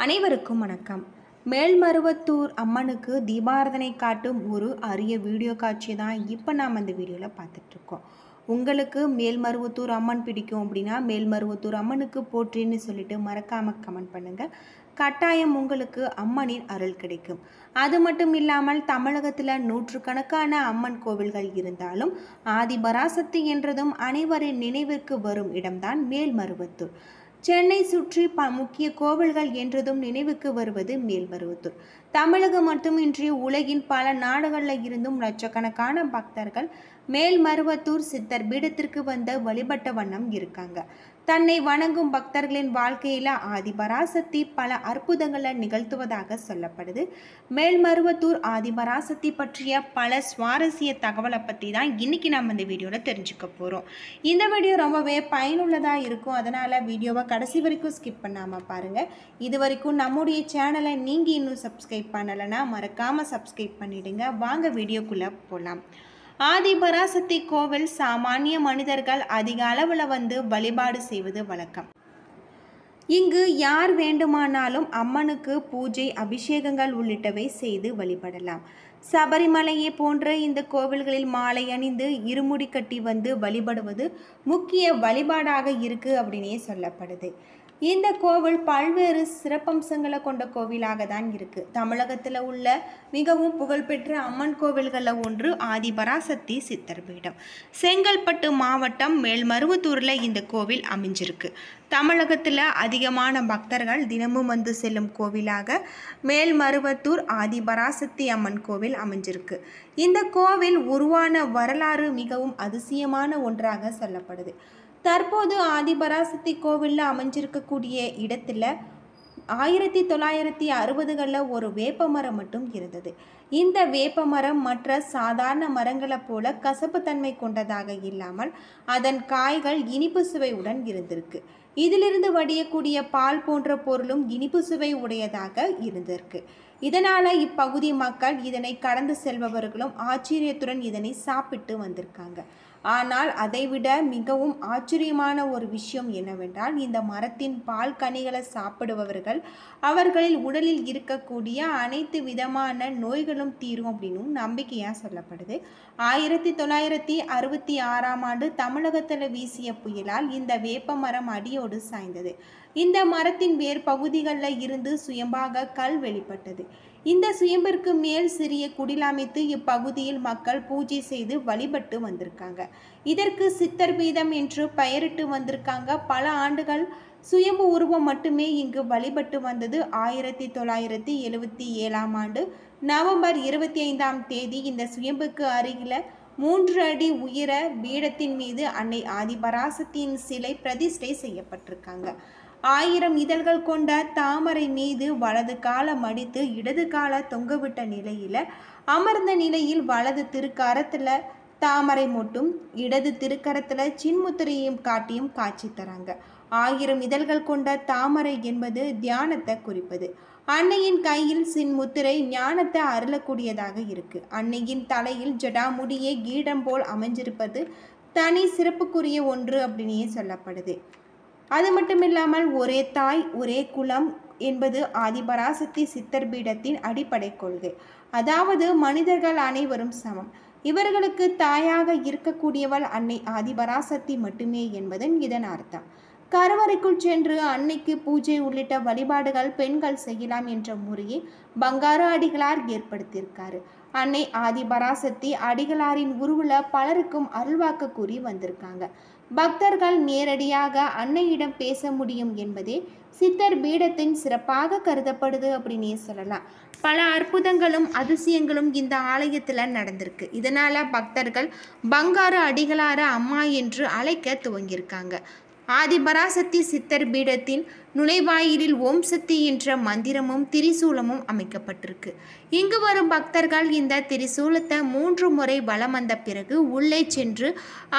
அனைவருக்கும் வணக்கம். மேல்மருவத்தூர் அம்மனுக்கு தீபாராதனை காட்டும் ஒரு அரிய வீடியோ காட்சி தான் இப்போ நாம் அந்த வீடியோவில் பார்த்துட்ருக்கோம். உங்களுக்கு மேல்மருவத்தூர் அம்மன் பிடிக்கும் அப்படின்னா மேல்மருவத்தூர் அம்மனுக்கு போற்றின்னு சொல்லிட்டு மறக்காமல் கமெண்ட் பண்ணுங்கள். கட்டாயம் உங்களுக்கு அம்மனின் அருள் கிடைக்கும். அது மட்டும் இல்லாமல் தமிழகத்தில் நூற்றுக்கணக்கான அம்மன் கோவில்கள் இருந்தாலும் ஆதிபராசக்தி என்றதும் அனைவரின் நினைவிற்கு வரும் இடம்தான் மேல்மருவத்தூர். சென்னை சுற்றி முக்கிய கோவில்கள் என்றதும் நினைவுக்கு வருவது மேல்மருவத்தூர். தமிழகம் மட்டுமின்றி உலகின் பல நாடுகளில் இருந்தும் லட்சக்கணக்கான பக்தர்கள் மேல்மருவத்தூர் சித்தர் பீடத்திற்கு வந்த வழிபட்ட வண்ணம் இருக்காங்க. தன்னை வணங்கும் பக்தர்களின் வாழ்க்கையில ஆதிபராசக்தி பல அற்புதங்களை நிகழ்த்துவதாக சொல்லப்படுது. மேல்மருவத்தூர் ஆதிபராசக்தி பற்றிய பல சுவாரஸ்ய தகவலை பற்றி தான் இன்னைக்கு நம்ம இந்த வீடியோவில் தெரிஞ்சுக்க போகிறோம். இந்த வீடியோ ரொம்பவே பயனுள்ளதாக இருக்கும். அதனால் வீடியோவை கடைசி வரைக்கும் ஸ்கிப் பண்ணாமல் பாருங்கள். இது வரைக்கும் நம்முடைய சேனலை நீங்கள் இன்னும் சப்ஸ்கிரைப் பண்ணலைன்னா மறக்காமல் சப்ஸ்கிரைப் பண்ணிவிடுங்க. வாங்க வீடியோக்குள்ளே போகலாம். ஆதிபராசக்தி கோவில் சாமானிய மனிதர்கள் அதிக அளவில் வந்து வழிபாடு செய்வது வழக்கம். இங்கு யார் வேண்டுமானாலும் அம்மனுக்கு பூஜை, அபிஷேகங்கள் உள்ளிட்டவை செய்து வழிபடலாம். சபரிமலையை போன்ற இந்த கோவில்களில் மாலை அணிந்து இருமுடி கட்டி வந்து வழிபடுவது முக்கிய வழிபாடாக இருக்குது அப்படின்னே சொல்லப்படுது. இந்த கோவில் பல்வேறு சிறப்பம்சங்களை கொண்ட கோவிலாக தான் இருக்குது. தமிழகத்தில் உள்ள மிகவும் புகழ்பெற்ற அம்மன் கோவில்களில் ஒன்று ஆதிபராசக்தி சித்தர் பீடம். செங்கல்பட்டு மாவட்டம் மேல்மருவத்தூரில் இந்த கோவில் அமைஞ்சிருக்கு. தமிழகத்தில் அதிகமான பக்தர்கள் தினமும் வந்து செல்லும் கோவிலாக மேல்மருவத்தூர் ஆதிபராசக்தி அம்மன் கோவில் அமைஞ்சிருக்கு. இந்த கோவில் உருவான வரலாறு மிகவும் அதிசயமான ஒன்றாக சொல்லப்படுது. தற்போது ஆதிபராசக்தி கோவிலில் அமைஞ்சிருக்கக்கூடிய இடத்துல 1960களில் ஒரு வேப்ப மரம் மட்டும் இருந்தது. இந்த வேப்ப மரம் மற்ற சாதாரண மரங்களை போல கசப்புத்தன்மை கொண்டதாக இல்லாமல் அதன் காய்கள் இனிப்பு சுவையுடன் இருந்திருக்கு. இதிலிருந்து வடியக்கூடிய பால் போன்ற பொருளும் இனிப்பு சுவை உடையதாக இருந்திருக்கு. இதனால் இப்பகுதி மக்கள் இதனை கடந்து செல்பவர்களும் ஆச்சரியத்துடன் இதனை சாப்பிட்டு வந்திருக்காங்க. ஆனால் அதைவிட மிகவும் ஆச்சரியமான ஒரு விஷயம் என்னவென்றால், இந்த மரத்தின் பால் கனிகளை சாப்பிடுபவர்கள் அவர்களில் உடலில் இருக்கக்கூடிய அனைத்து விதமான நோய்களும் தீரும் அப்படின்னும் நம்பிக்கையாக சொல்லப்படுது. 1966ஆம் ஆண்டு தமிழகத்தில் வீசிய புயலால் இந்த வேப்ப மரம் அடியோடு சாய்ந்தது. இந்த மரத்தின் வேர் பகுதிகளில் இருந்து சுயம்பாக கல் வெளிப்பட்டது. இந்த சுயம்பிற்கு மேல் சிறிய குடில் அமைத்து இப்பகுதியில் மக்கள் பூஜை செய்து வழிபட்டு வந்திருக்காங்க. இதற்கு சித்தர் பீடம் என்று பெயரிட்டு வந்திருக்காங்க. பல ஆண்டுகள் சுயம்பு உருவம் மட்டுமே இங்கு வழிபட்டு வந்தது. 1977ஆம் ஆண்டு நவம்பர் 25ஆம் தேதி இந்த சுயம்புக்கு அருகில 3 அடி உயர பீடத்தின் மீது அன்னை ஆதிபராசக்தியின் சிலை பிரதிஷ்டை செய்யப்பட்டிருக்காங்க. 1000 இதழ்கள் கொண்ட தாமரை மீது வலது கால மடித்து இடது கால தொங்கவிட்ட நிலையில் அமர்ந்த நிலையில் வலது திருக்கரத்தில் தாமரை மொட்டும் இடது திருக்கரத்தில் சின்முத்திரையும் காட்டியும் காட்சி தராங்க. 1000 இதழ்கள் கொண்ட தாமரை என்பது தியானத்தை குறிப்பது. அன்னையின் கையில் சின்முத்திரை ஞானத்தை அருளக்கூடியதாக இருக்கு. அன்னையின் தலையில் ஜடாமுடியே கீடம் போல் அமைஞ்சிருப்பது தனி சிறப்புக்குரிய ஒன்று அப்படின்னே சொல்லப்படுது. அது மட்டுமில்லாமல் ஒரே தாய் ஒரே குலம் என்பது ஆதிபராசக்தி சித்தர் பீடத்தின் அடிப்படை கொள்கை. அதாவது மனிதர்கள் அனைவரும் சமம். இவர்களுக்கு தாயாக இருக்கக்கூடியவள் அன்னை ஆதிபராசக்தி மட்டுமே என்பதன் இதன் அர்த்தம். கருவறைக்குள் சென்று அன்னைக்கு பூஜை உள்ளிட்ட வழிபாடுகள் பெண்கள் செய்யலாம் என்ற முறையை பங்காரு அடிகளார் ஏற்படுத்தியிருக்காரு. அன்னை ஆதிபராசக்தி அடிகளாரின் உருவில் பலருக்கும் அருள்வாக்கு கூறி வந்திருக்காங்க. பக்தர்கள் நேரடியாக அன்னையிடம் பேச முடியும் என்பதே சித்தர் பீடத்தின் சிறப்பாக கருதப்படுது அப்படின்னே சொல்லலாம். பல அற்புதங்களும் அதிசயங்களும் இந்த ஆலயத்தில் நடந்திருக்கு. இதனால் பக்தர்கள் பங்காரு அடிகளார அம்மா என்று அழைக்க துவங்கியிருக்காங்க. ஆதிபராசக்தி சித்தர் பீடத்தின் நுழைவாயிலில் ஓம் சக்தி என்ற மந்திரமும் திரிசூலமும் அமைக்கப்பட்டிருக்கு. இங்கு வரும் பக்தர்கள் இந்த திரிசூலத்தை 3 முறை வலம் வந்த பிறகு உள்ளே சென்று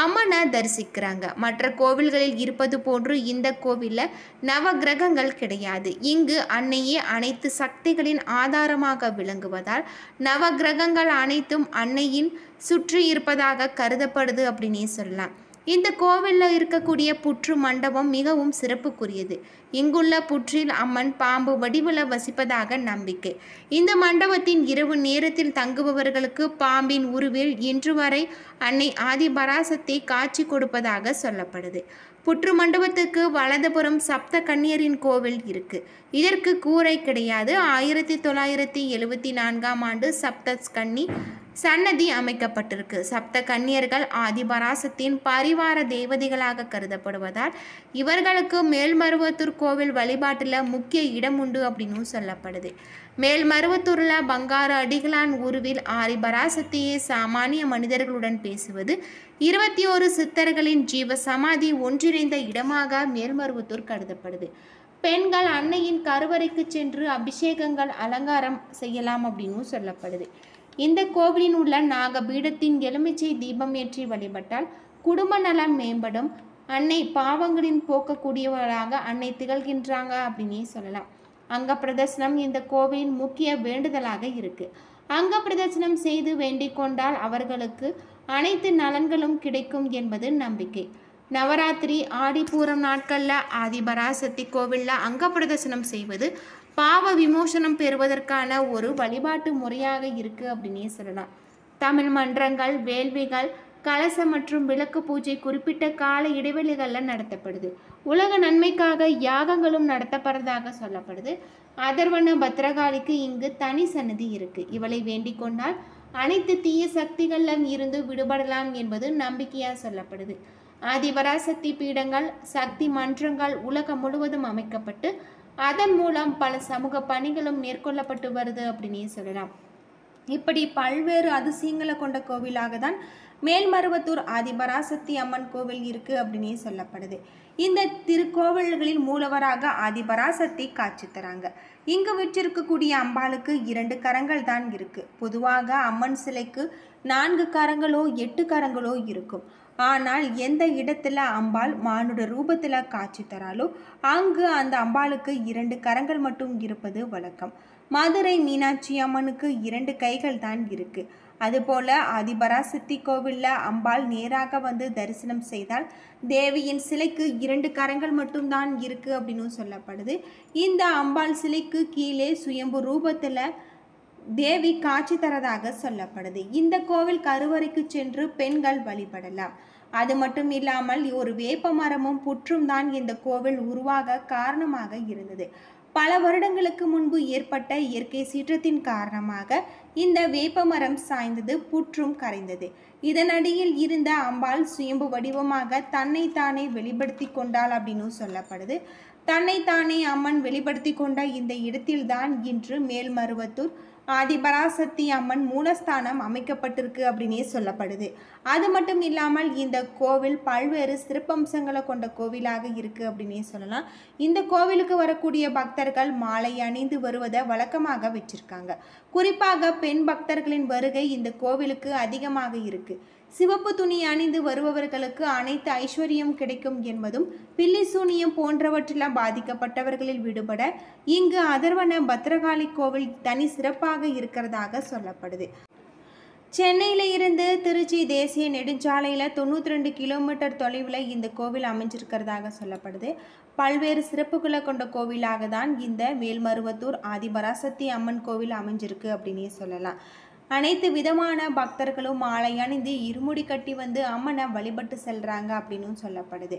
அம்மனை தரிசிக்கிறாங்க. மற்ற கோவில்களில் இருப்பது போன்று இந்த கோவிலில் நவ கிரகங்கள் கிடையாது. இங்கு அன்னையே அனைத்து சக்திகளின் ஆதாரமாக விளங்குவதால் நவ கிரகங்கள் அனைத்தும் அன்னையின் சுற்றி இருப்பதாக கருதப்படுது அப்படின்னே சொல்லலாம். இந்த கோவிலில் இருக்கக்கூடிய புற்று மண்டபம் மிகவும் சிறப்புக்குரியது. இங்குள்ள புற்றில் அம்மன் பாம்பு வடிவில் வசிப்பதாக நம்பிக்கை. இந்த மண்டபத்தின் இரவு நேரத்தில் தங்குபவர்களுக்கு பாம்பின் உருவில் இன்று வரை அன்னை ஆதிபராசக்தி காட்சி கொடுப்பதாக சொல்லப்படுது. புற்று மண்டபத்துக்கு வலதுபுறம் சப்த கன்னியரின் கோவில் இருக்கு. இதற்கு கூரை கிடையாது. 1974ஆம் ஆண்டு சப்த கன்னி சன்னதி அமைக்கப்பட்டிருக்கு. சப்த கன்னியர்கள் ஆதிபராசக்தியின் பரிவார தேவதைகளாக கருதப்படுவதால் இவர்களுக்கு மேல்மருவத்தூர் கோவில் வழிபாட்டில் முக்கிய இடம் உண்டு அப்படின்னு சொல்லப்படுது. மேல்மருவத்தூரில் பங்காரு அடிகளான் உருவில் ஆதிபராசக்தியை சாமானிய மனிதர்களுடன் பேசுவது 21 சித்தர்களின் ஜீவ சமாதி ஒன்றிணைந்த இடமாக மேல்மருவத்தூர் கருதப்படுது. பெண்கள் அன்னையின் கருவறைக்கு சென்று அபிஷேகங்கள் அலங்காரம் செய்யலாம் அப்படின்னு சொல்லப்படுது. இந்த கோவிலின் உள்ள நாகபீடத்தின் எலுமிச்சை தீபம் ஏற்றி வழிபட்டால் குடும்ப நலன் மேம்படும். அன்னை பாவங்களின் போக்கக்கூடியவர்களாக அன்னை திகழ்கின்றாங்க அப்படின்னே சொல்லலாம். அங்க பிரதர்சனம் இந்த கோவிலின் முக்கிய வேண்டுதலாக இருக்கு. அங்க பிரதர்சனம் செய்து வேண்டிக் கொண்டால் அவர்களுக்கு அனைத்து நலன்களும் கிடைக்கும் என்பது நம்பிக்கை. நவராத்திரி ஆடிப்பூரம் நாட்களில் ஆதிபராசக்தி கோவிலில் அங்க பிரதர்சனம் செய்வது பாவ விமோசனம் பெறுவதற்கான ஒரு வழிபாட்டு முறையாக இருக்குது அப்படின்னே சொல்லலாம். தமிழ் மன்றங்கள், வேள்விகள், கலசம் மற்றும் விளக்கு பூஜை குறிப்பிட்ட கால இடைவெளிகளில் நடத்தப்படுது. உலக நன்மைக்காக யாகங்களும் நடத்தப்படுறதாக சொல்லப்படுது. அதர்வன பத்ரகாளிக்கு இங்கு தனி சன்னதி இருக்கு. இவளை வேண்டிக் கொண்டால் அனைத்து தீய சக்திகளிலும் இருந்து விடுபடலாம் என்பது நம்பிக்கையாக சொல்லப்படுது. ஆதிபராசக்தி பீடங்கள், சக்தி மன்றங்கள் உலகம் முழுவதும் அமைக்கப்பட்டு அதன் மூலம் பல சமூக பணிகளும் மேற்கொள்ளப்பட்டு வருது அப்படின்னே சொல்லலாம். இப்படி பல்வேறு அதிசயங்களை கொண்ட கோவிலாக தான் மேல்மருவத்தூர் ஆதிபராசக்தி அம்மன் கோவில் இருக்கு அப்படின்னே சொல்லப்படுது. இந்த திருக்கோவில்களில் மூலவராக ஆதிபராசக்தி காட்சி தராங்க. இங்கு விற்றிருக்கக்கூடிய அம்பாளுக்கு 2 கரங்கள் தான் இருக்கு. பொதுவாக அம்மன் சிலைக்கு 4 கரங்களோ 8 கரங்களோ இருக்கும். ஆனால் எந்த இடத்துல அம்பாள் மானுட ரூபத்தில் காட்சி தராலோ அங்கு அந்த அம்பாளுக்கு 2 கரங்கள் மட்டும் இருப்பது வழக்கம். மதுரை மீனாட்சி அம்மனுக்கு 2 கைகள் தான் இருக்கு. அதுபோல ஆதிபராசக்தி கோவிலில் அம்பாள் நேராக வந்து தரிசனம் செய்தால் தேவியின் சிலைக்கு 2 கரங்கள் மட்டும்தான் இருக்கு அப்படின்னு சொல்லப்படுது. இந்த அம்பாள் சிலைக்கு கீழே சுயம்பு ரூபத்தில் தேவி காட்சி தரதாக சொல்லப்படுது. இந்த கோவில் கருவறைக்கு சென்று பெண்கள் வழிபடலாம். அது மட்டும் இல்லாமல் ஒரு வேப்ப மரமும் புற்றும் தான் இந்த கோவில் உருவாக காரணமாக இருந்தது. பல வருடங்களுக்கு முன்பு ஏற்பட்ட இயற்கை சீற்றத்தின் காரணமாக இந்த வேப்ப மரம் சாய்ந்தது, புற்றும் கரைந்தது. இதனடியில் இருந்த அம்பாள் சுயம்பு வடிவமாக தன்னைத்தானே வெளிப்படுத்தி கொண்டாள் அப்படின்னு சொல்லப்படுது. தன்னைத்தானே அம்மன் வெளிப்படுத்தி கொண்ட இந்த இடத்தில்தான் இன்று மேல்மருவத்தூர் ஆதிபராசக்தி அம்மன் மூலஸ்தானம் அமைக்கப்பட்டிருக்கு அப்படின்னே சொல்லப்படுது. அது மட்டும் இல்லாமல் இந்த கோவில் பல்வேறு சிறப்பம்சங்களை கொண்ட கோவிலாக இருக்கு அப்படின்னே சொல்லலாம். இந்த கோவிலுக்கு வரக்கூடிய பக்தர்கள் மாலை அணிந்து வருவதை வழக்கமாக வச்சிருக்காங்க. குறிப்பாக பெண் பக்தர்களின் வருகை இந்த கோவிலுக்கு அதிகமாக இருக்கு. சிவப்பு துணி அணிந்து வருபவர்களுக்கு அனைத்து ஐஸ்வர்யம் கிடைக்கும் என்பதும், பில்லி சூனியம் போன்றவற்றில் பாதிக்கப்பட்டவர்களில் விடுபட இங்கு அதர்வன பத்ரகாளி கோவில் தனி சிறப்பாக இருக்கிறதாக சொல்லப்படுது. சென்னையில் இருந்து திருச்சி தேசிய நெடுஞ்சாலையில் 92 கிலோமீட்டர் தொலைவில் இந்த கோவில் அமைஞ்சிருக்கிறதாக சொல்லப்படுது. பல்வேறு சிறப்புகளை கொண்ட கோவிலாக தான் இந்த மேல்மருவத்தூர் ஆதிபராசக்தி அம்மன் கோவில் அமைஞ்சிருக்கு அப்படின்னே சொல்லலாம். அனைத்து விதமான பக்தர்களும் மாலை அணிந்து இருமுடி கட்டி வந்து அம்மனை வழிபட்டு செல்றாங்க அப்படின்னு சொல்லப்படுது.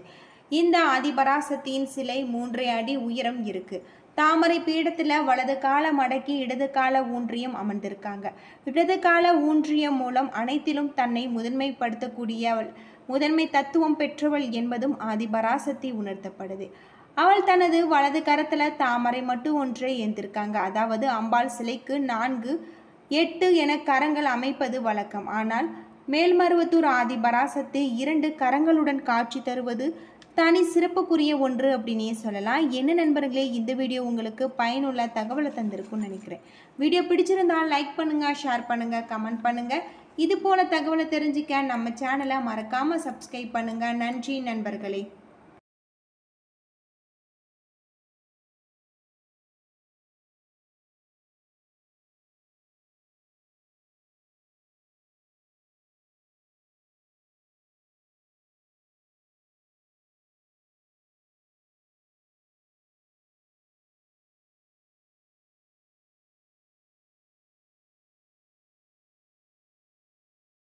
இந்த ஆதிபராசக்தியின் சிலை 3 அடி உயரம் இருக்கு. தாமரை பீடத்தில் வலது கால மடக்கி இடது கால ஊன்றியம் அமர்ந்திருக்காங்க. இடது கால ஊன்றியம் மூலம் அனைத்திலும் தன்னை முதன்மைப்படுத்தக்கூடியவள், முதன்மை தத்துவம் பெற்றவள் என்பதும் ஆதிபராசக்தி உணர்த்தப்படுது. அவள் தனது வலது கரத்தில் தாமரை மட்டும் ஒன்றை ஏந்திருக்காங்க. அதாவது அம்பாள் சிலைக்கு 4, 8 என கரங்கள் அமைப்பது வழக்கம். ஆனால் மேல்மருவத்தூர் ஆதிபராசக்தி 2 கரங்களுடன் காட்சி தருவது தனி சிறப்புக்குரிய ஒன்று அப்படின்னே சொல்லலாம். என்ன நண்பர்களே, இந்த வீடியோ உங்களுக்கு பயனுள்ள தகவலை தந்திருக்கும்னு நினைக்கிறேன். வீடியோ பிடிச்சிருந்தால் லைக் பண்ணுங்கள், ஷேர் பண்ணுங்கள், கமெண்ட் பண்ணுங்கள். இது போல தகவலை தெரிஞ்சுக்க நம்ம சேனலை மறக்காமல் சப்ஸ்கிரைப் பண்ணுங்கள். நன்றி நண்பர்களே.